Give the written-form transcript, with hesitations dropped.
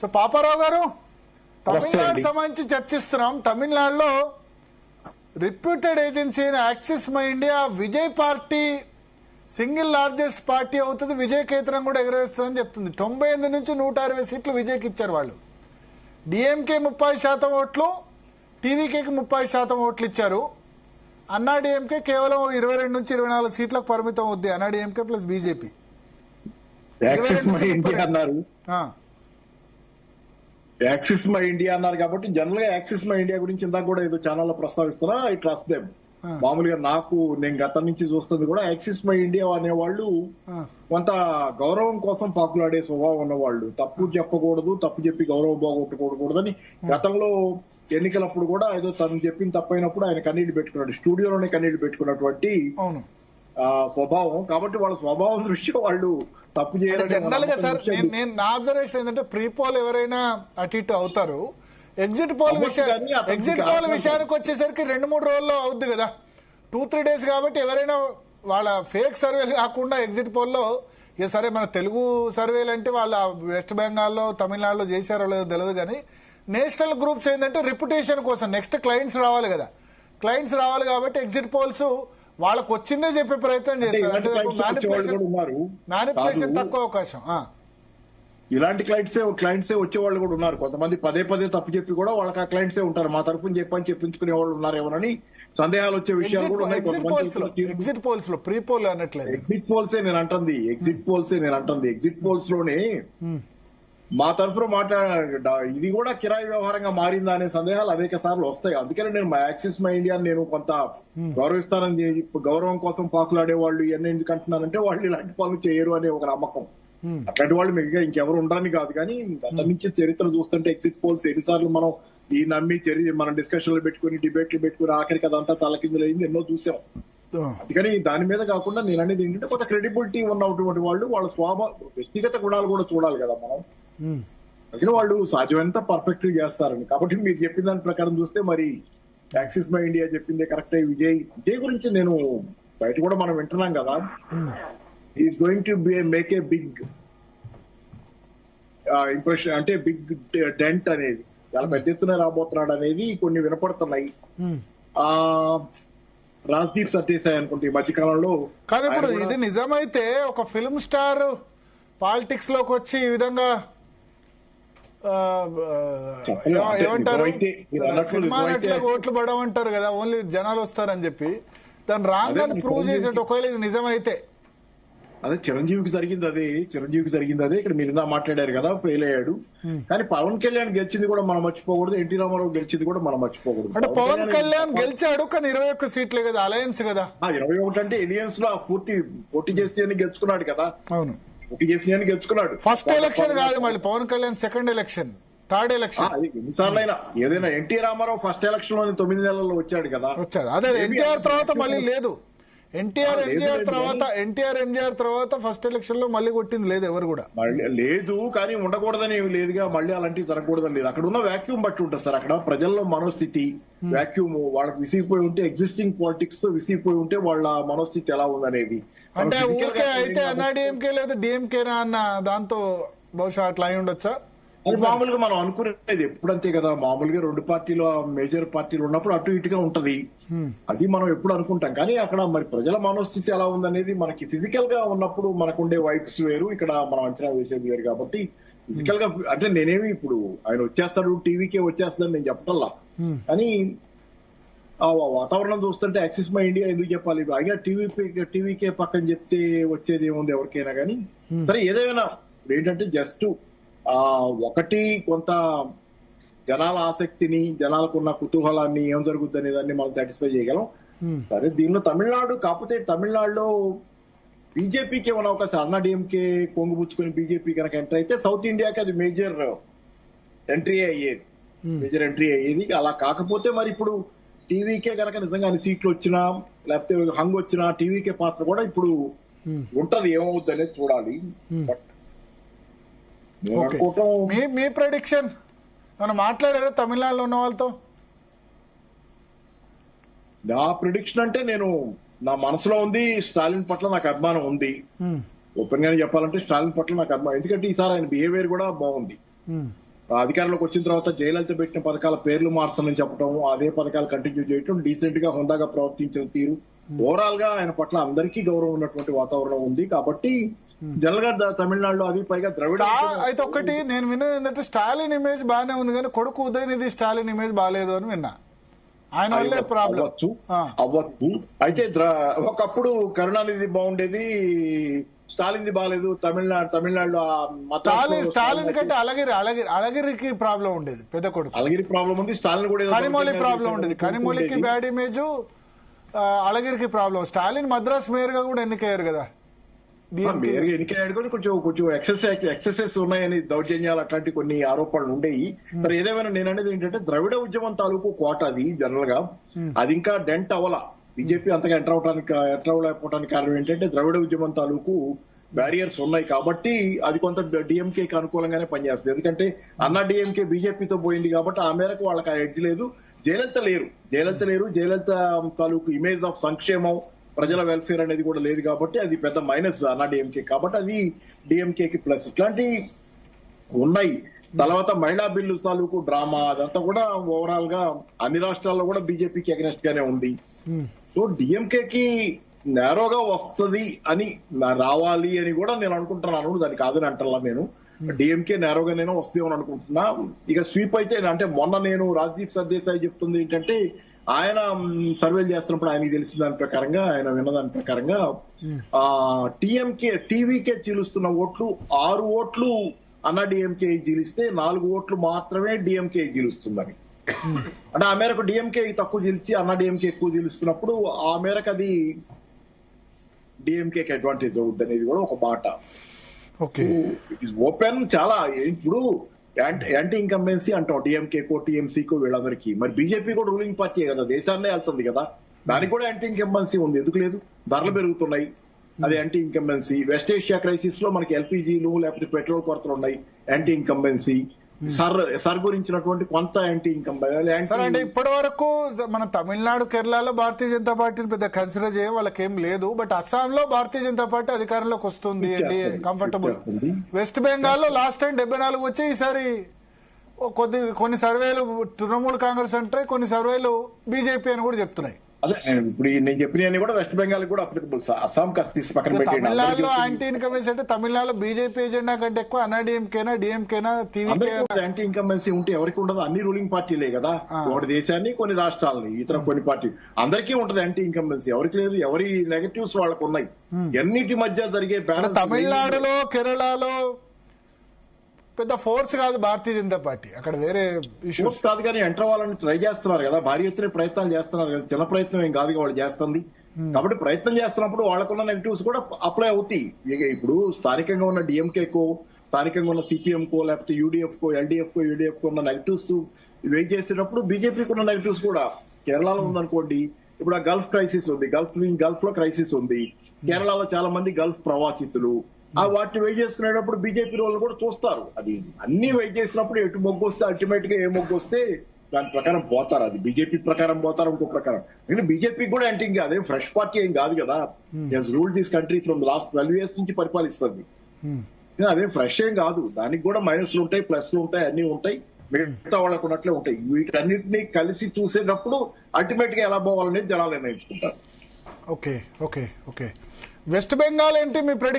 So Paparao గారు, తమిళనాడు సంబంధించి చర్చిస్తున్నాం. తమిళనాడులో రిప్యూటెడ్ ఏజెన్సీ అయిన axis my India Vijay party single largest party అవుతుంది, విజయ్ కేతనం కూడా ఎగరవేస్తుందని చెప్తుంది. 98 నుంచి 160 సీట్లు విజయ్కి ఇచ్చారు వాళ్ళు. డిఎంకే 30% ఓట్లు, టీవీకేకి 30% ఓట్లు ఇచ్చారు. అన్నా డిఎంకే కేవలం 22 నుంచి 24 సీట్లకు పరిమితం అవుద్ది. అన్నా DMK plus BJP axis my India అన్నారు కాబట్టి జనరల్ గా యాక్సిస్ మై ఇండియా గురించి ఇందాక కూడా ఏదో ఛానల్లో ప్రస్తావిస్తున్నా. I trust them. మామూలుగా నేను గతం నుంచి చూస్తుంది కూడా యాక్సిస్ మై ఇండియా అనేవాళ్ళు కొంత గౌరవం కోసం పాకులాడే స్వభావం ఉన్నవాళ్ళు. తప్పు చెప్పకూడదు, తప్పు చెప్పి గౌరవం పోగొట్టుకోకూడదని గతంలో ఎన్నికలప్పుడు కూడా ఏదో తను చెప్పిన తప్పైనప్పుడు ఆయన కన్నీళ్లు పెట్టుకున్నాడు, స్టూడియోలోనే కన్నీళ్లు పెట్టుకున్నటువంటి స్వభావం. కాబట్టి వాళ్ళ స్వభావం దృష్ట్యా వాళ్ళు తప్పు చేయాలి. జనరల్ గా సార్ నేను నా అబ్జర్వేషన్ ఏంటంటే ప్రీ పోల్ ఎవరైనా అటు ఇటు అవుతారు. ఎగ్జిట్ పోల్ విషయానికి వచ్చేసరికి 2-3 రోజుల్లో అవుద్ది కదా, 2-3 days. కాబట్టి ఎవరైనా వాళ్ళ ఫేక్ సర్వేలు కాకుండా ఎగ్జిట్ పోల్లో సరే మన తెలుగు సర్వేలు అంటే వాళ్ళ వెస్ట్ బెంగాల్లో తమిళనాడులో చేశారో లేదో తెలియదు, కానీ నేషనల్ గ్రూప్స్ ఏంటంటే రిప్యుటేషన్ కోసం నెక్స్ట్ క్లయింట్స్ రావాలి కదా, క్లయింట్స్ రావాలి కాబట్టి ఎగ్జిట్ పోల్స్ వాళ్ళకు వచ్చిందే చెప్పే ప్రయత్నం చేస్తారు. మ్యానిపులేషన్ తక్కువ అవకాశం. ఇలాంటి క్లయింట్సే వచ్చేవాళ్ళు కూడా ఉన్నారు. కొంతమంది పదే తప్పు చెప్పి కూడా వాళ్ళకి ఆ క్లయింట్సే ఉంటారు. మా తరఫున చెప్పని చెప్పించుకునే వాళ్ళు ఉన్నారేమోనని సందేహాలు వచ్చే విషయాలు కూడా ఉన్నాయి. ఎగ్జిట్ పోల్స్ లో ప్రీ పోల్ అనట్లేదు, ఎగ్జిట్ పోల్సే నేను అంటుంది. ఎగ్జిట్ పోల్స్ లోనే మా తరఫున ఇది కూడా కిరాయి వ్యవహారంగా మారిందా అనే సందేహాలు అనేక సార్లు వస్తాయి. అందుకని నేను మా యాక్సిస్ మై ఇండియా నేను కొంత గౌరవిస్తానని, గౌరవం కోసం పాకులాడే వాళ్ళు ఇవన్నీ ఎందుకు అంటున్నానంటే వాళ్ళు ఇలాంటి పనులు చేయరు అనే ఒక నమ్మకం. అట్లాంటి వాళ్ళు మిగతా ఇంకెవరు ఉండరని కాదు, కానీ గత నుంచి చరిత్ర చూస్తుంటే ఎగ్జిట్ పోల్స్ ఎన్నిసార్లు మనం ఈ నమ్మి మనం డిస్కషన్లు పెట్టుకుని డిబేట్లు పెట్టుకుని ఆఖరికి అదంతా తలకిందులైంది ఎన్నో చూసాం. అందుకని దాని మీద కాకుండా నేను అనేది ఏంటంటే కొంత క్రెడిబిలిటీ ఉన్నటువంటి వాళ్ళు వాళ్ళ వ్యక్తిగత గుణాలు కూడా చూడాలి కదా మనం. అందుకని వాళ్ళు సాధ్యమైనంత పర్ఫెక్ట్ చేస్తారని. కాబట్టి మీరు చెప్పిన దాని ప్రకారం చూస్తే మరి యాక్సిస్ మై ఇండియా చెప్పిందే కరెక్టే. విజయ్ గురించి నేను బయట కూడా మనం వింటున్నాం కదా, is going to make a big impression, అంటే బిగ్ డెంట్ అనేది చాలా పెద్ద ఎత్తున రాబోతున్నాడు అనేది కొన్ని వినపడుతున్నాయి. రాజ్దీప్ సత్యసాయి అనుకుంటే ఈ మధ్యకాలంలో. కానీ ఇప్పుడు ఇది నిజమైతే ఒక ఫిల్మ్ స్టార్ పాలిటిక్స్ లోకి వచ్చి ఈ విధంగా ఏమంటారు, సినిమా నటులకు ఓట్లు పడమంటారు కదా, ఓన్లీ జనాలు వస్తారని చెప్పి దాన్ని రాంగ్ అని ప్రూవ్ చేసినట్టు ఒకవేళ ఇది నిజమైతే. అదే చిరంజీవికి జరిగింది అదే. ఇక్కడ మీరు మాట్లాడారు కదా, ఫెయిల్ అయ్యాడు. కానీ పవన్ కళ్యాణ్ గెలిచింది కూడా మనం మర్చిపోకూడదు, ఎన్టీ రామారావు గెలిచింది కూడా మనం మర్చిపోకూడదు. అంటే పవన్ కళ్యాణ్ గెలిచాడు కానీ 21 సీట్లే కదా, అలయన్స్ కదా. 21 అంటే ఎలియన్స్ లో పోటీ చేస్తే గెలుచుకున్నాడు కదా. అవును, పోటీ చేసి గెలుచుకున్నాడు. ఫస్ట్ ఎలక్షన్ కాదు మళ్ళీ Pawan Kalyan second election, third election. ఎన్నిసార్లైనా ఏదైనా ఎన్టీ రామారావు ఫస్ట్ ఎలక్షన్ లోని 9 నెలల్లో వచ్చాడు కదా. వచ్చాడు. అదే ఎన్టీఆర్ తర్వాత మళ్ళీ లేదు. ఎన్టీఆర్ ఎంజీఆర్ తర్వాత ఫస్ట్ ఎలక్షన్ లో మళ్ళీ కొట్టింది లేదు ఎవరు కూడా. లేదు కానీ ఉండకూడదని ఏమి లేదుగా, మళ్ళీ అలాంటివి జరగకూడదని లేదు. అక్కడ ఉన్న వ్యాక్యూమ్ బట్టి ఉంటుంది సార్. అక్కడ ప్రజల్లో మనోస్థితి వ్యాక్యూమ్, వాళ్ళకి విసిగిపోయి ఉంటే, ఎగ్జిస్టింగ్ పాలిటిక్స్ తో విసిగిపోయి ఉంటే వాళ్ళ మనోస్థితి ఎలా ఉందనేది. అంటే ఊరికే అయితే అన్నా డిఎంకే లేదా డిఎంకేనా అన్న దాంతో బహుశా అట్లా అయి ఉండొచ్చా. అది మామూలుగా మనం అనుకునేది ఎప్పుడంతే కదా, మామూలుగా 2 పార్టీలు మేజర్ పార్టీలు ఉన్నప్పుడు అటు ఇటుగా ఉంటది, అది మనం ఎప్పుడు అనుకుంటాం. కానీ అక్కడ మరి ప్రజల మనోస్థితి ఎలా ఉందనేది మనకి ఫిజికల్ గా ఉన్నప్పుడు మనకుండే వైబ్స్ వేరు, ఇక్కడ మనం అంచనా వేసేది వేరు. కాబట్టి ఫిజికల్ గా అంటే నేనేమి ఇప్పుడు ఆయన వచ్చేస్తాడు టీవీకే వచ్చేస్తాడని నేను చెప్పటల్లా, కానీ ఆ వాతావరణం చూస్తుంటే యాక్సిస్ మై ఇండియా ఎందుకు చెప్పాలి, అయినా టీవీకే పక్కన చెప్తే వచ్చేది ఏముంది ఎవరికైనా. కానీ సరే ఏదైనా ఏంటంటే జస్ట్ ఒకటి కొంత జనాల ఆసక్తిని, జనాలకున్న కుతూహలాన్ని ఏం జరుగుతుంది అనే దాన్ని మనం సాటిస్ఫై చేయగలం. సరే దీనిలో తమిళనాడు కాకపోతే తమిళనాడులో బీజేపీకి ఏమైనా అవకాశం, అన్నా డిఎంకే కొంగుపుచ్చుకుని బీజేపీ కనుక ఎంటర్ అయితే సౌత్ ఇండియాకి అది మేజర్ ఎంట్రీ అయ్యేది. అలా కాకపోతే మరి ఇప్పుడు టీవీకే కనుక నిజంగా అన్ని సీట్లు వచ్చినా లేకపోతే హంగ్ వచ్చినా టీవీకే పాత్ర కూడా ఇప్పుడు ఉంటది, ఏమవుతుంది అనేది చూడాలి. బట్ మీ ప్రెడిక్షన్ మనం మాట్లాడారు తమిళనాడులో ఉన్న వాళ్ళతో. నా ప్రిడిక్షన్ అంటే నేను నా మనసులో ఉంది, స్టాలిన్ పట్ల నాకు అభిమానం ఉంది. ఓపెన్ గానే చెప్పాలంటే స్టాలిన్ పట్ల నాకు అభిమానం, ఎందుకంటే ఈసారి ఆయన బిహేవియర్ కూడా బాగుంది. అధికారంలోకి వచ్చిన తర్వాత జయలలిత పెట్టిన పథకాల పేర్లు మార్చమని చెప్పడం, అదే పథకాలు కంటిన్యూ చేయడం, డీసెంట్ గా హుందాగా ప్రవర్తించిన తీరు, ఓవరాల్ గా ఆయన పట్ల అందరికీ గౌరవం ఉన్నటువంటి వాతావరణం ఉంది. కాబట్టి జనరల్ గా తమిళనాడులో అది పైగా ద్రవిడ అయితే ఒకటి నేను విన్నది ఏంటంటే స్టాలిన్ ఇమేజ్ బాగానే ఉంది కానీ కొడుకు ఉదయనిధి స్టాలిన్ ఇమేజ్ బాగాలేదు అని విన్నా. ఆయన వల్లే ప్రాబ్లం అవ్వచ్చు. అయితే ఒకప్పుడు కరుణానిధి బాగుండేది, స్టాలిన్ది బాగాలేదు. తమిళనాడులో స్టాలిన్ కంటే అళగిరికి ప్రాబ్లం ఉండేది, పెద్ద కొడుకు అళగిరి ప్రాబ్లం ఉంది. స్టాలిన్ కూడా కనిమొళి ప్రాబ్లం ఉండేది. కనిమొళికి బ్యాడ్ ఇమేజ్, అళగిరికి ప్రాబ్లం. స్టాలిన్ మద్రాస్ మేయర్ గా కూడా ఎన్నికయ్యారు కదా, ఎన్నికయ్యాడు కూడా కొంచెం ఎక్సెసెస్ ఉన్నాయని, దౌర్జన్యాలు అట్లాంటి కొన్ని ఆరోపణలు ఉండేవి. సరే ఏదేమైనా నేను అనేది ఏంటంటే ద్రవిడ ఉద్యమం తాలూకు కోట అది జనరల్ గా అది ఇంకా డెంట్ అవ్వాల. బీజేపీ అంతగా ఎంటర్ అవ్వలేకపోవడానికి కారణం ఏంటంటే ద్రవిడ ఉద్యమం తాలూకు బ్యారియర్స్ ఉన్నాయి కాబట్టి అది కొంత డిఎంకేకి అనుకూలంగానే పనిచేస్తుంది. ఎందుకంటే అన్నా డిఎంకే బీజేపీతో పోయింది కాబట్టి ఆ మేరకు వాళ్ళకి ఆ ఎడ్జ్ లేదు. జయలలిత లేరు. జయలలిత తాలూకు ఇమేజ్ ఆఫ్ సంక్షేమం, ప్రజల వెల్ఫేర్ అనేది కూడా లేదు కాబట్టి అది పెద్ద మైనస్ అన్నా డిఎంకే. కాబట్టి అది డిఎంకేకి ప్లస్. ఇట్లాంటివి ఉన్నాయి. తర్వాత మహిళా బిల్లు తాలూకు డ్రామా అదంతా కూడా ఓవరాల్ గా అన్ని రాష్ట్రాల్లో కూడా బీజేపీకి అగెనెస్ట్ గానే ఉంది. సో డిఎంకేకి నేరోగా వస్తుంది అని రావాలి అని కూడా నేను అనుకుంటున్నాను. దానికి కాదని అంటలా నేను. డిఎంకే నేరోగానే వస్తుందేమని అనుకుంటున్నా. ఇక స్వీప్ అయితే అంటే మొన్న నేను రాజ్దీప్ సర్దేశాయి చెప్తుంది ఏంటంటే ఆయన సర్వేలు చేస్తున్నప్పుడు ఆయనకి తెలిసిన దాని ప్రకారంగా, ఆయన విన్న దాని ప్రకారంగా టీవీకే చీలుస్తున్న ఓట్లు 6 ఓట్లు అన్నా డిఎంకే చీలిస్తే 4 ఓట్లు మాత్రమే డిఎంకే చీలుస్తుందని. అంటే ఆ మేరకు డిఎంకే తక్కువ చీల్చి అన్నా డిఎంకే ఎక్కువ చీలుస్తున్నప్పుడు ఆ మేరకు అది డిఎంకేకి అడ్వాంటేజ్ అవుద్ది అనేది కూడా ఒక మాట. It is open. చాలా ఇప్పుడు యాంటీ ఇన్కంబెన్సీ అంటాం డిఎంకేకో టీఎంసీకో వీళ్ళందరికీ. మరి బీజేపీ కూడా రూలింగ్ పార్టీ కదా, దేశాన్నే వెళ్తుంది కదా, దానికి కూడా యాంటీ ఇన్కంబెన్సీ ఉంది. ఎందుకు లేదు? ధరలు పెరుగుతున్నాయి, అది anti incumbency. West Asia crisis లో మనకి ఎల్పీజీలు లేకపోతే పెట్రోల్ కొరతలు ఉన్నాయి, యాంటీ ఇన్కంబెన్సీ. సర్ గురించినటువంటి కొంత యాంటీ ఇన్కంబెన్సీ. అంటే ఇప్పటి వరకు మన తమిళనాడు, కేరళలో భారతీయ జనతా పార్టీని పెద్ద కన్సిడర్ చేయ వాళ్ళకి ఏం లేదు. బట్ అస్సాంలో భారతీయ జనతా పార్టీ అధికారంలోకి వస్తుంది, కంఫర్టబుల్. వెస్ట్ బెంగాల్లో లాస్ట్ టైం 74 వచ్చి ఈసారి కొన్ని సర్వేలు తృణమూల్ కాంగ్రెస్ అంటే, కొన్ని సర్వేలు బీజేపీ అని కూడా చెప్తున్నాయి. అదే ఇప్పుడు నేను చెప్పిన కూడా వెస్ట్ బెంగాల్ కూడా అప్లికబుల్. అస్సాం కాస్త తీసి పక్కన పెట్టండి. తమిళనాడులో యాంటీ ఇన్కంబెన్సీ అంటే తమిళనాడులో బీజేపీ ఎజెండా కంటే ఎక్కువ అన్నా డిఎంకేనా యాంటీ ఇన్కంబెన్సీ ఉంటే ఎవరికి ఉండదు? అన్ని రూలింగ్ పార్టీలే కదా, ఒకటి దేశాన్ని, కొన్ని రాష్ట్రాలని, ఇతర కొన్ని పార్టీ అందరికీ ఉంటది యాంటీ ఇన్కంబెన్సీ. ఎవరికి లేదు? ఎవరి నెగటివ్స్ వాళ్ళకు ఉన్నాయి. ఎన్నిటి మధ్య జరిగే తమిళనాడులో, కేరళలో పెద్ద ఫోర్స్ కాదు భారతీయ జనతా పార్టీ. అక్కడ వేరే ఇష్యూస్ కాదు కానీ ఎంటర్ అవ్వాలని ట్రై చేస్తున్నారు కదా, భారీ ఎత్తున ప్రయత్నాలు చేస్తున్నారు కదా. చిన్న ప్రయత్నం ఏం కాదు వాళ్ళు చేస్తుంది. కాబట్టి ప్రయత్నం చేస్తున్నప్పుడు వాళ్ళకున్న నెగిటివ్స్ కూడా అప్లై అవుతాయి. ఇప్పుడు స్థానికంగా ఉన్న డిఎంకేకో, స్థానికంగా ఉన్న సిపిఎంకో, లేకపోతే యూడీఎఫ్కో, యూడీఎఫ్కో ఉన్న నెగిటివ్స్ వెయిట్ చేసేటప్పుడు బీజేపీకి ఉన్న నెగిటివ్స్ కూడా కేరళలో ఉందనుకోండి. ఇప్పుడు ఆ గల్ఫ్ క్రైసిస్ ఉంది, గల్ఫ్ లో క్రైసిస్ ఉంది. కేరళలో చాలా మంది గల్ఫ్ ప్రవాసితులు. ఆ వాటిని వెయిట్ చేసుకునేటప్పుడు బీజేపీ వాళ్ళు కూడా చూస్తారు. అది అన్ని వెయిట్ చేసినప్పుడు ఎటు మొగ్గు వస్తే అల్టిమేట్ గా ఏ మొగ్గు వస్తే దాని ప్రకారం పోతారు. అది బీజేపీ ప్రకారం పోతారు, ఇంకో ప్రకారం. ఎందుకంటే బీజేపీ కూడా అంటే ఇంకా అదేం ఫ్రెష్ పార్టీ ఏం కాదు కదా. Rule this country from last 12 years నుంచి పరిపాలిస్తుంది. అదేం ఫ్రెష్ ఏం కాదు. దానికి కూడా మైనస్లు ఉంటాయి, ప్లస్లు ఉంటాయి, అన్ని ఉంటాయి. మిగతా వాళ్ళకు ఉన్నట్లే ఉంటాయి. వీటన్నిటిని కలిసి చూసేటప్పుడు అల్టిమేట్ గా ఎలా పోవాలనేది జనాలు నిర్ణయించుకుంటారు. ఓకే. వెస్ట్ బెంగాల్ ఏంటి మీ